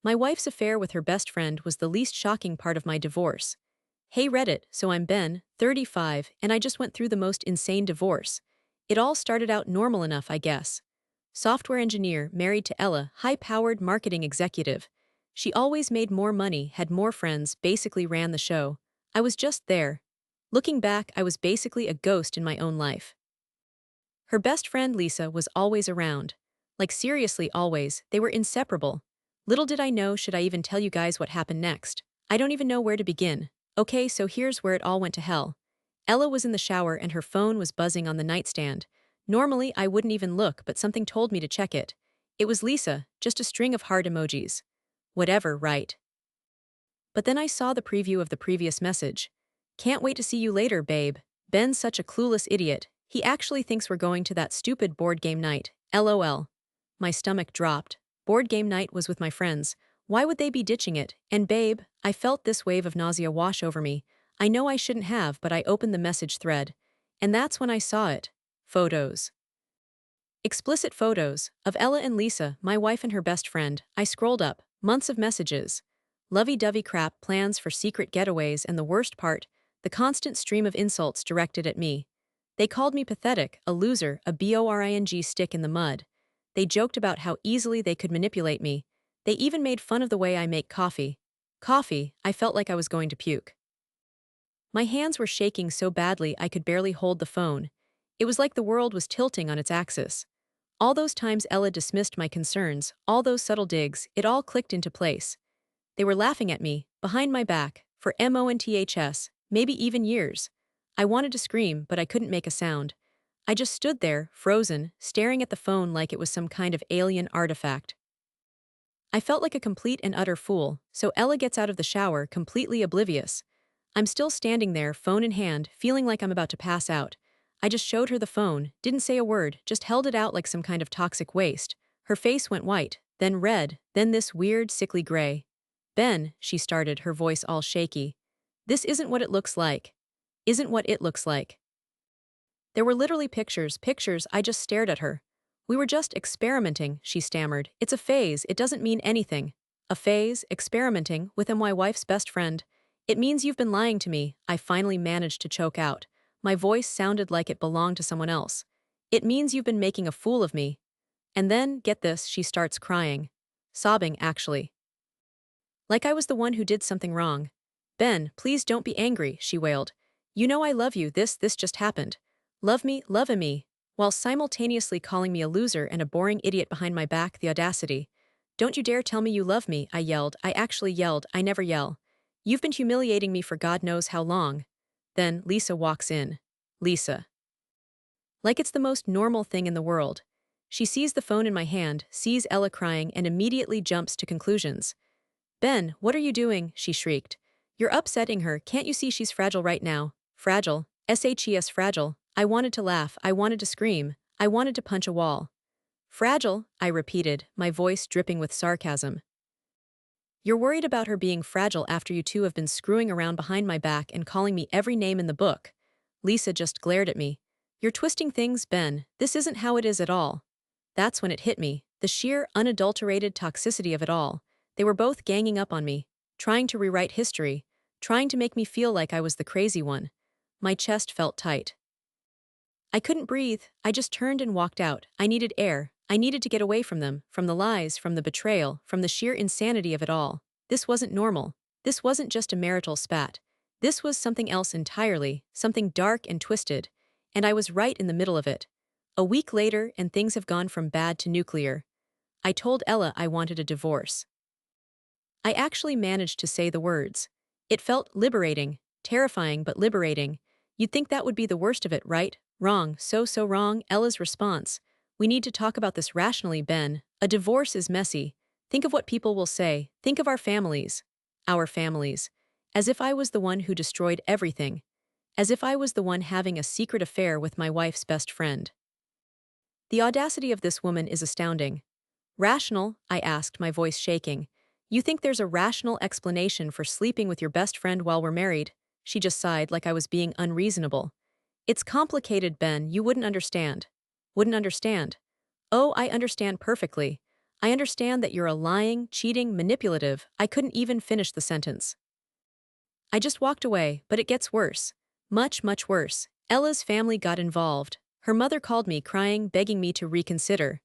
My wife's affair with her best friend was the least shocking part of my divorce. Hey Reddit, so I'm Ben, 35, and I just went through the most insane divorce. It all started out normal enough, I guess. Software engineer, married to Ella, high-powered marketing executive. She always made more money, had more friends, basically ran the show. I was just there. Looking back, I was basically a ghost in my own life. Her best friend Lisa was always around. Like seriously always, they were inseparable. Little did I know, should I even tell you guys what happened next. I don't even know where to begin. Okay, so here's where it all went to hell. Ella was in the shower and her phone was buzzing on the nightstand. Normally, I wouldn't even look, but something told me to check it. It was Lisa, just a string of heart emojis. Whatever, right? But then I saw the preview of the previous message. Can't wait to see you later, babe. Ben's such a clueless idiot. He actually thinks we're going to that stupid board game night. LOL. My stomach dropped. Board game night was with my friends. Why would they be ditching it? And babe, I felt this wave of nausea wash over me. I know I shouldn't have, but I opened the message thread. And that's when I saw it. Photos. Explicit photos of Ella and Lisa, my wife and her best friend. I scrolled up. Months of messages. Lovey-dovey crap, plans for secret getaways, and the worst part, the constant stream of insults directed at me. They called me pathetic, a loser, a boring stick in the mud. They joked about how easily they could manipulate me. They even made fun of the way I make coffee. Coffee, I felt like I was going to puke. My hands were shaking so badly I could barely hold the phone. It was like the world was tilting on its axis. All those times Ella dismissed my concerns, all those subtle digs, it all clicked into place. They were laughing at me, behind my back, for months, maybe even years. I wanted to scream, but I couldn't make a sound. I just stood there, frozen, staring at the phone like it was some kind of alien artifact. I felt like a complete and utter fool, so Ella gets out of the shower, completely oblivious. I'm still standing there, phone in hand, feeling like I'm about to pass out. I just showed her the phone, didn't say a word, just held it out like some kind of toxic waste. Her face went white, then red, then this weird, sickly gray. Ben, she started, her voice all shaky. This isn't what it looks like. Isn't what it looks like. There were literally pictures, I just stared at her. We were just experimenting, she stammered. It's a phase, it doesn't mean anything. A phase, experimenting, with my wife's best friend. It means you've been lying to me, I finally managed to choke out. My voice sounded like it belonged to someone else. It means you've been making a fool of me. And then, get this, she starts crying. Sobbing, actually. Like I was the one who did something wrong. Ben, please don't be angry, she wailed. You know I love you, this just happened. Love me, while simultaneously calling me a loser and a boring idiot behind my back, the audacity. Don't you dare tell me you love me, I yelled. I actually yelled, I never yell. You've been humiliating me for God knows how long. Then, Lisa walks in. Lisa. Like it's the most normal thing in the world. She sees the phone in my hand, sees Ella crying, and immediately jumps to conclusions. Ben, what are you doing? She shrieked. You're upsetting her, can't you see she's fragile right now? Fragile. SHES fragile. I wanted to laugh, I wanted to scream, I wanted to punch a wall. Fragile, I repeated, my voice dripping with sarcasm. You're worried about her being fragile after you two have been screwing around behind my back and calling me every name in the book. Lisa just glared at me. You're twisting things, Ben, this isn't how it is at all. That's when it hit me, the sheer, unadulterated toxicity of it all. They were both ganging up on me, trying to rewrite history, trying to make me feel like I was the crazy one. My chest felt tight. I couldn't breathe, I just turned and walked out. I needed air, I needed to get away from them, from the lies, from the betrayal, from the sheer insanity of it all. This wasn't normal. This wasn't just a marital spat. This was something else entirely, something dark and twisted. And I was right in the middle of it. A week later, and things have gone from bad to nuclear. I told Ella I wanted a divorce. I actually managed to say the words. It felt liberating, terrifying but liberating. You'd think that would be the worst of it, right? Wrong, so wrong. Ella's response. We need to talk about this rationally, Ben. A divorce is messy. Think of what people will say. Think of our families. Our families. As if I was the one who destroyed everything. As if I was the one having a secret affair with my wife's best friend. The audacity of this woman is astounding. Rational? I asked, my voice shaking. You think there's a rational explanation for sleeping with your best friend while we're married? She just sighed like I was being unreasonable. It's complicated, Ben, you wouldn't understand. Wouldn't understand. Oh, I understand perfectly. I understand that you're a lying, cheating, manipulative. I couldn't even finish the sentence. I just walked away, but it gets worse. Much, much worse. Ella's family got involved. Her mother called me crying, begging me to reconsider.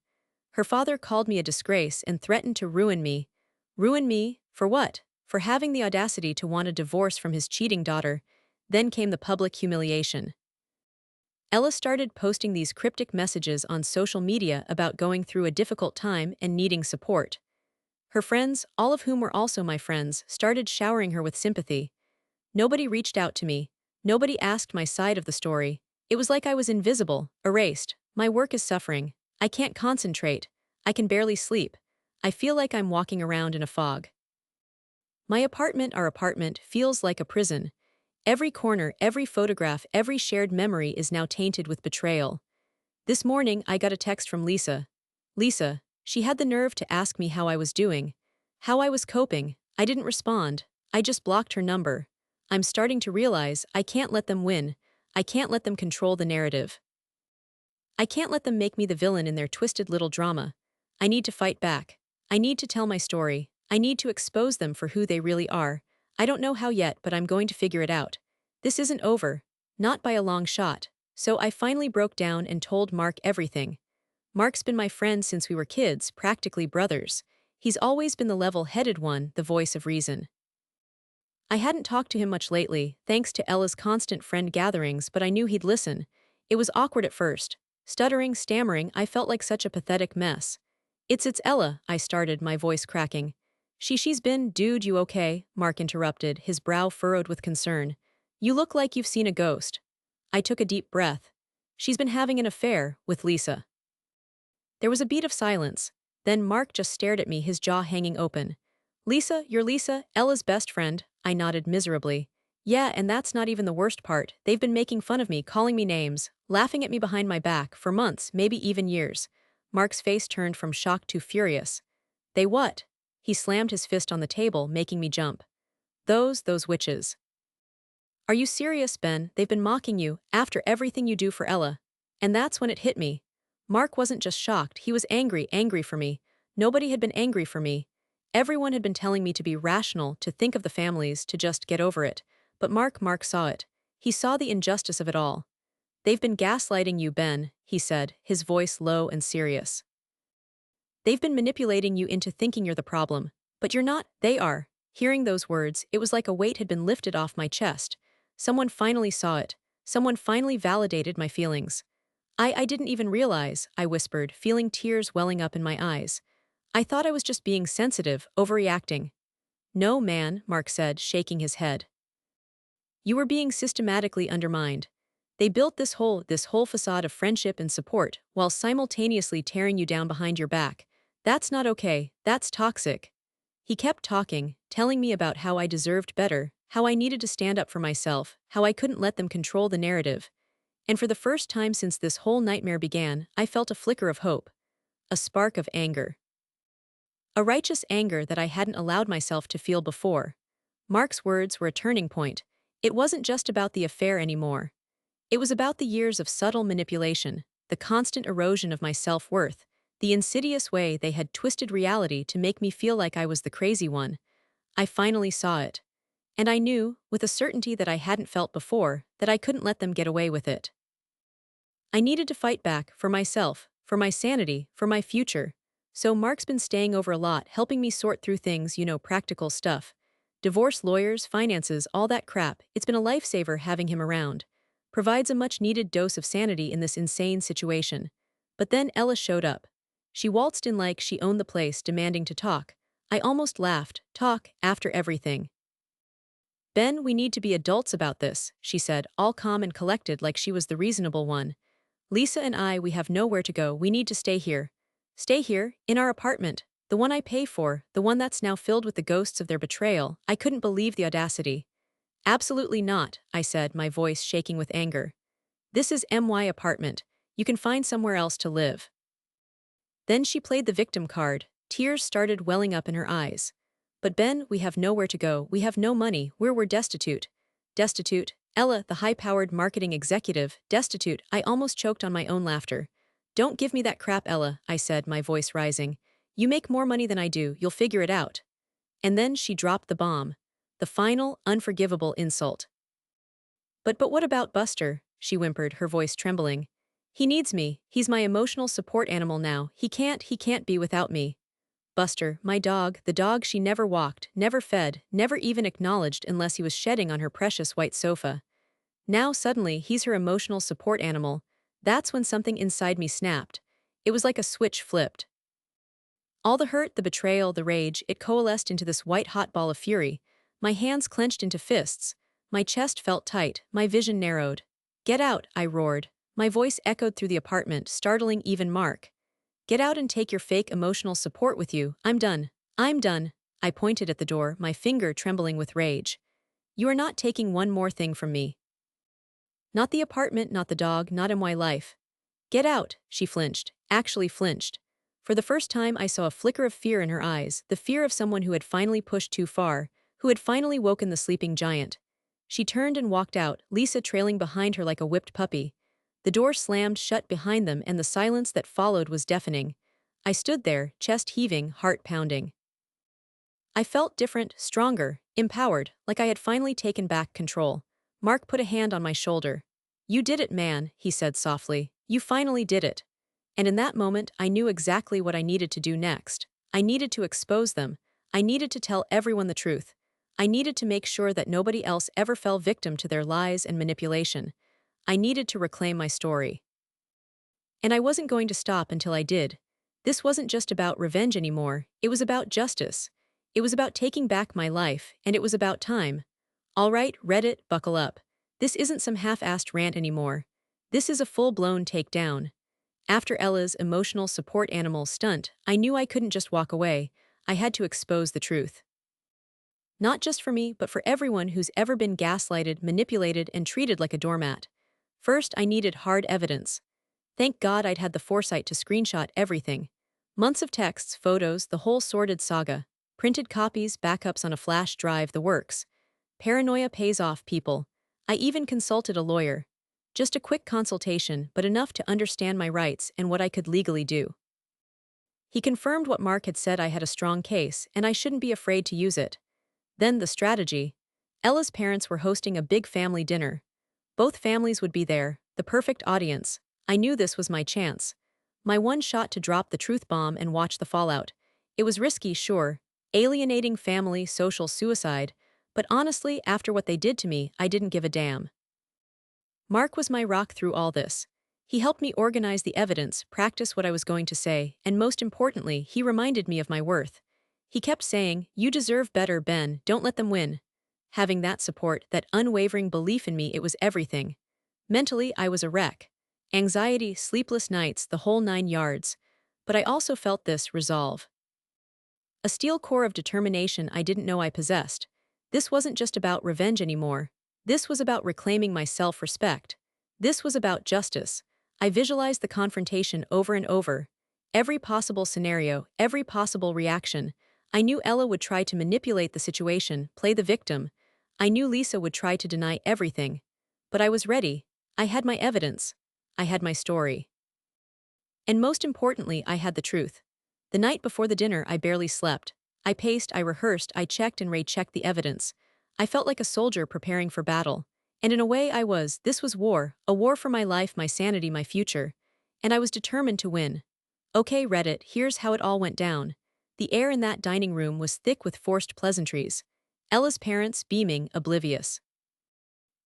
Her father called me a disgrace and threatened to ruin me. Ruin me? For what? For having the audacity to want a divorce from his cheating daughter. Then came the public humiliation. Ella started posting these cryptic messages on social media about going through a difficult time and needing support. Her friends, all of whom were also my friends, started showering her with sympathy. Nobody reached out to me. Nobody asked my side of the story. It was like I was invisible, erased. My work is suffering. I can't concentrate. I can barely sleep. I feel like I'm walking around in a fog. Our apartment, feels like a prison. Every corner, every photograph, every shared memory is now tainted with betrayal. This morning, I got a text from Lisa. Lisa, she had the nerve to ask me how I was doing, how I was coping. I didn't respond. I just blocked her number. I'm starting to realize I can't let them win. I can't let them control the narrative. I can't let them make me the villain in their twisted little drama. I need to fight back. I need to tell my story. I need to expose them for who they really are. I don't know how yet, but I'm going to figure it out. This isn't over. Not by a long shot. So I finally broke down and told Mark everything. Mark's been my friend since we were kids, practically brothers. He's always been the level-headed one, the voice of reason. I hadn't talked to him much lately, thanks to Ella's constant friend gatherings, but I knew he'd listen. It was awkward at first. Stuttering, stammering, I felt like such a pathetic mess. It's Ella, I started, my voice cracking. She's been, dude, you okay? Mark interrupted, his brow furrowed with concern. You look like you've seen a ghost. I took a deep breath. She's been having an affair with Lisa. There was a beat of silence. Then Mark just stared at me, his jaw hanging open. Lisa, you're Lisa, Ella's best friend. I nodded miserably. Yeah, and that's not even the worst part. They've been making fun of me, calling me names, laughing at me behind my back, for months, maybe even years. Mark's face turned from shock to furious. They what? He slammed his fist on the table, making me jump. Those witches. Are you serious, Ben? They've been mocking you, after everything you do for Ella. And that's when it hit me. Mark wasn't just shocked, he was angry for me. Nobody had been angry for me. Everyone had been telling me to be rational, to think of the families, to just get over it. But Mark saw it. He saw the injustice of it all. They've been gaslighting you, Ben, he said, his voice low and serious. They've been manipulating you into thinking you're the problem. But you're not, they are. Hearing those words, it was like a weight had been lifted off my chest. Someone finally saw it. Someone finally validated my feelings. I didn't even realize, I whispered, feeling tears welling up in my eyes. I thought I was just being sensitive, overreacting. No, man, Mark said, shaking his head. You were being systematically undermined. They built this whole facade of friendship and support, while simultaneously tearing you down behind your back. That's not okay, that's toxic. He kept talking, telling me about how I deserved better, how I needed to stand up for myself, how I couldn't let them control the narrative. And for the first time since this whole nightmare began, I felt a flicker of hope. A spark of anger. A righteous anger that I hadn't allowed myself to feel before. Mark's words were a turning point. It wasn't just about the affair anymore. It was about the years of subtle manipulation, the constant erosion of my self-worth, the insidious way they had twisted reality to make me feel like I was the crazy one. I finally saw it. And I knew, with a certainty that I hadn't felt before, that I couldn't let them get away with it. I needed to fight back, for myself, for my sanity, for my future. So Mark's been staying over a lot, helping me sort through things, practical stuff. Divorce lawyers, finances, all that crap. It's been a lifesaver having him around. Provides a much-needed dose of sanity in this insane situation. But then Ella showed up. She waltzed in like she owned the place, demanding to talk. I almost laughed. Talk, after everything. Ben, we need to be adults about this, she said, all calm and collected like she was the reasonable one. Lisa and we have nowhere to go, we need to stay here. Stay here, in our apartment, the one I pay for, the one that's now filled with the ghosts of their betrayal. I couldn't believe the audacity. Absolutely not, I said, my voice shaking with anger. This is my apartment. You can find somewhere else to live. Then she played the victim card. Tears started welling up in her eyes. But Ben, we have nowhere to go, we have no money, we're destitute. Destitute? Ella, the high-powered marketing executive, destitute. I almost choked on my own laughter. Don't give me that crap, Ella, I said, my voice rising. You make more money than I do, you'll figure it out. And then she dropped the bomb. The final, unforgivable insult. But what about Buster? She whimpered, her voice trembling. He needs me. He's my emotional support animal now. He can't be without me. Buster, my dog, the dog she never walked, never fed, never even acknowledged unless he was shedding on her precious white sofa. Now suddenly he's her emotional support animal. That's when something inside me snapped. It was like a switch flipped. All the hurt, the betrayal, the rage, it coalesced into this white-hot ball of fury. My hands clenched into fists. My chest felt tight, my vision narrowed. Get out, I roared. My voice echoed through the apartment, startling even Mark. Get out and take your fake emotional support with you. I'm done. I'm done. I pointed at the door, my finger trembling with rage. You are not taking one more thing from me. Not the apartment, not the dog, not my life. Get out, she flinched, actually flinched. For the first time I saw a flicker of fear in her eyes, the fear of someone who had finally pushed too far, who had finally woken the sleeping giant. She turned and walked out, Lisa trailing behind her like a whipped puppy. The door slammed shut behind them and the silence that followed was deafening. I stood there, chest heaving, heart pounding. I felt different, stronger, empowered, like I had finally taken back control. Mark put a hand on my shoulder. You did it, man, he said softly. You finally did it. And in that moment, I knew exactly what I needed to do next. I needed to expose them. I needed to tell everyone the truth. I needed to make sure that nobody else ever fell victim to their lies and manipulation. I needed to reclaim my story. And I wasn't going to stop until I did. This wasn't just about revenge anymore, it was about justice. It was about taking back my life, and it was about time. All right, Reddit, buckle up. This isn't some half-assed rant anymore. This is a full-blown takedown. After Ella's emotional support animal stunt, I knew I couldn't just walk away. I had to expose the truth. Not just for me, but for everyone who's ever been gaslighted, manipulated, and treated like a doormat. First, I needed hard evidence. Thank God I'd had the foresight to screenshot everything. Months of texts, photos, the whole sordid saga. Printed copies, backups on a flash drive, the works. Paranoia pays off, people. I even consulted a lawyer. Just a quick consultation, but enough to understand my rights and what I could legally do. He confirmed what Mark had said, I had a strong case, and I shouldn't be afraid to use it. Then the strategy. Ella's parents were hosting a big family dinner. Both families would be there, the perfect audience. I knew this was my chance. My one shot to drop the truth bomb and watch the fallout. It was risky, sure. Alienating family, social suicide. But honestly, after what they did to me, I didn't give a damn. Mark was my rock through all this. He helped me organize the evidence, practice what I was going to say, and most importantly, he reminded me of my worth. He kept saying, "You deserve better, Ben, don't let them win." Having that support, that unwavering belief in me, it was everything. Mentally, I was a wreck. Anxiety, sleepless nights, the whole 9 yards. But I also felt this resolve. A steel core of determination I didn't know I possessed. This wasn't just about revenge anymore. This was about reclaiming my self-respect. This was about justice. I visualized the confrontation over and over. Every possible scenario, every possible reaction. I knew Ella would try to manipulate the situation, play the victim. I knew Lisa would try to deny everything. But I was ready. I had my evidence. I had my story. And most importantly, I had the truth. The night before the dinner, I barely slept. I paced, I rehearsed, I checked and rechecked the evidence. I felt like a soldier preparing for battle. And in a way I was. This was war, a war for my life, my sanity, my future. And I was determined to win. Okay, Reddit, here's how it all went down. The air in that dining room was thick with forced pleasantries. Ella's parents beaming, oblivious.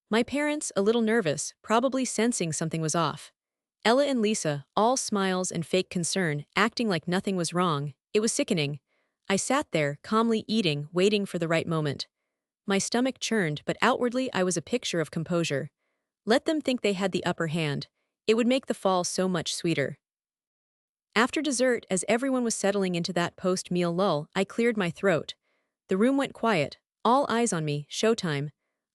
My parents, a little nervous, probably sensing something was off. Ella and Lisa, all smiles and fake concern, acting like nothing was wrong. It was sickening. I sat there, calmly eating, waiting for the right moment. My stomach churned, but outwardly I was a picture of composure. Let them think they had the upper hand. It would make the fall so much sweeter. After dessert, as everyone was settling into that post-meal lull, I cleared my throat. The room went quiet. All eyes on me, showtime.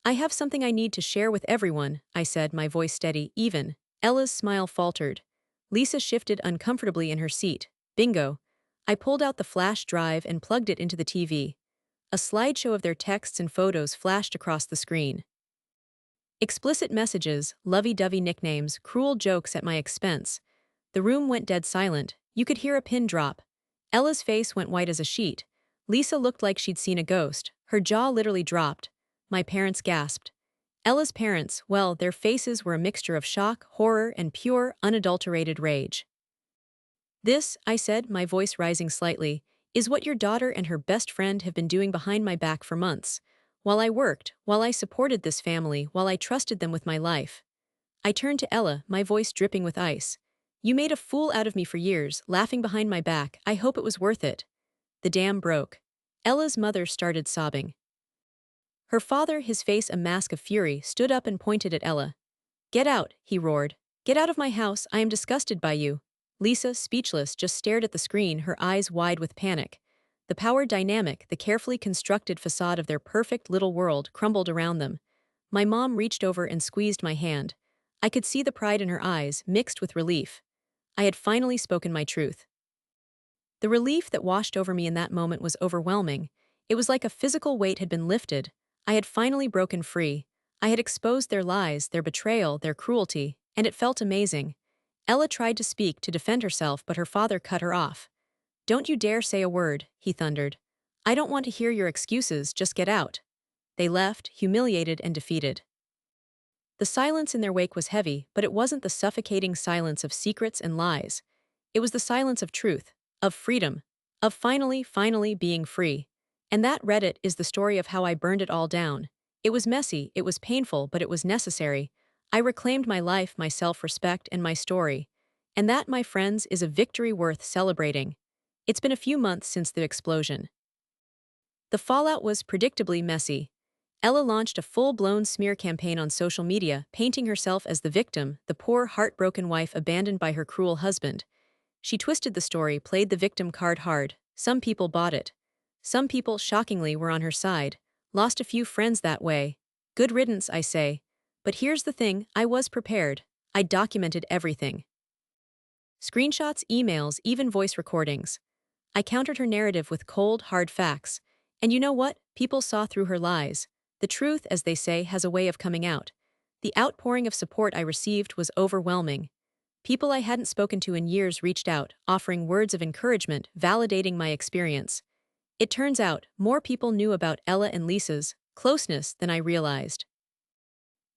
I have something I need to share with everyone, I said, my voice steady, even. Ella's smile faltered. Lisa shifted uncomfortably in her seat. Bingo. I pulled out the flash drive and plugged it into the TV. A slideshow of their texts and photos flashed across the screen. Explicit messages, lovey-dovey nicknames, cruel jokes at my expense. The room went dead silent. You could hear a pin drop. Ella's face went white as a sheet. Lisa looked like she'd seen a ghost. Her jaw literally dropped. My parents gasped. Ella's parents, well, their faces were a mixture of shock, horror, and pure, unadulterated rage. This, I said, my voice rising slightly, is what your daughter and her best friend have been doing behind my back for months. While I worked, while I supported this family, while I trusted them with my life. I turned to Ella, my voice dripping with ice. You made a fool out of me for years, laughing behind my back. I hope it was worth it. The dam broke. Ella's mother started sobbing. Her father, his face a mask of fury, stood up and pointed at Ella. Get out, he roared. Get out of my house, I am disgusted by you. Lisa, speechless, just stared at the screen, her eyes wide with panic. The power dynamic, the carefully constructed facade of their perfect little world, crumbled around them. My mom reached over and squeezed my hand. I could see the pride in her eyes, mixed with relief. I had finally spoken my truth. The relief that washed over me in that moment was overwhelming. It was like a physical weight had been lifted. I had finally broken free. I had exposed their lies, their betrayal, their cruelty, and it felt amazing. Ella tried to speak, to defend herself, but her father cut her off. Don't you dare say a word, he thundered. I don't want to hear your excuses, just get out. They left, humiliated and defeated. The silence in their wake was heavy, but it wasn't the suffocating silence of secrets and lies. It was the silence of truth, of freedom, of finally being free. And that Reddit is the story of how I burned it all down. It was messy, it was painful, but it was necessary. I reclaimed my life, my self-respect, and my story. And that, my friends, is a victory worth celebrating. It's been a few months since the explosion. The fallout was predictably messy. Ella launched a full-blown smear campaign on social media, painting herself as the victim, the poor, heartbroken wife abandoned by her cruel husband. She twisted the story, played the victim card hard. Some people bought it. Some people, shockingly, were on her side. Lost a few friends that way. Good riddance, I say. But here's the thing, I was prepared. I documented everything. Screenshots, emails, even voice recordings. I countered her narrative with cold, hard facts. And you know what? People saw through her lies. The truth, as they say, has a way of coming out. The outpouring of support I received was overwhelming. People I hadn't spoken to in years reached out, offering words of encouragement, validating my experience. It turns out, more people knew about Ella and Lisa's closeness than I realized.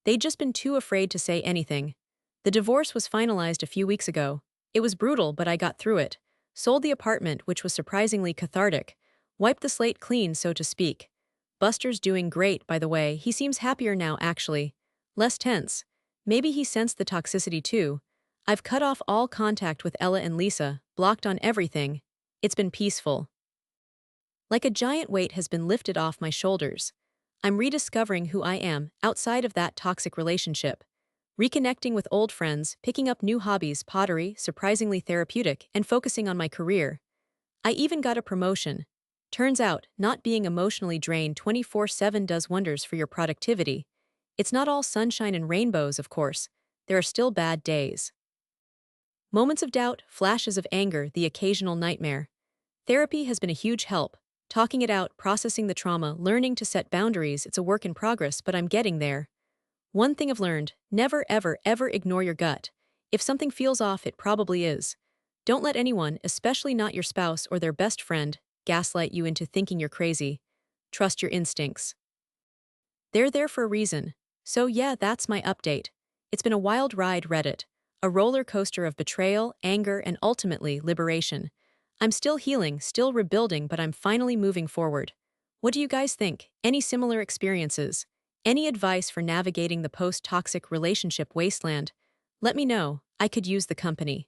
They'd just been too afraid to say anything. The divorce was finalized a few weeks ago. It was brutal, but I got through it. Sold the apartment, which was surprisingly cathartic. Wiped the slate clean, so to speak. Buster's doing great, by the way. He seems happier now, actually. Less tense. Maybe he sensed the toxicity too. I've cut off all contact with Ella and Lisa, blocked on everything. It's been peaceful. Like a giant weight has been lifted off my shoulders. I'm rediscovering who I am outside of that toxic relationship. Reconnecting with old friends, picking up new hobbies, pottery, surprisingly therapeutic, and focusing on my career. I even got a promotion. Turns out, not being emotionally drained 24/7 does wonders for your productivity. It's not all sunshine and rainbows, of course. There are still bad days. Moments of doubt, flashes of anger, the occasional nightmare. Therapy has been a huge help. Talking it out, processing the trauma, learning to set boundaries, it's a work in progress, but I'm getting there. One thing I've learned, never ever ignore your gut. If something feels off, it probably is. Don't let anyone, especially not your spouse or their best friend, gaslight you into thinking you're crazy. Trust your instincts. They're there for a reason. So yeah, that's my update. It's been a wild ride, Reddit. A roller coaster of betrayal, anger, and ultimately liberation. I'm still healing, still rebuilding, but I'm finally moving forward. What do you guys think? Any similar experiences? Any advice for navigating the post-toxic relationship wasteland? Let me know. I could use the company.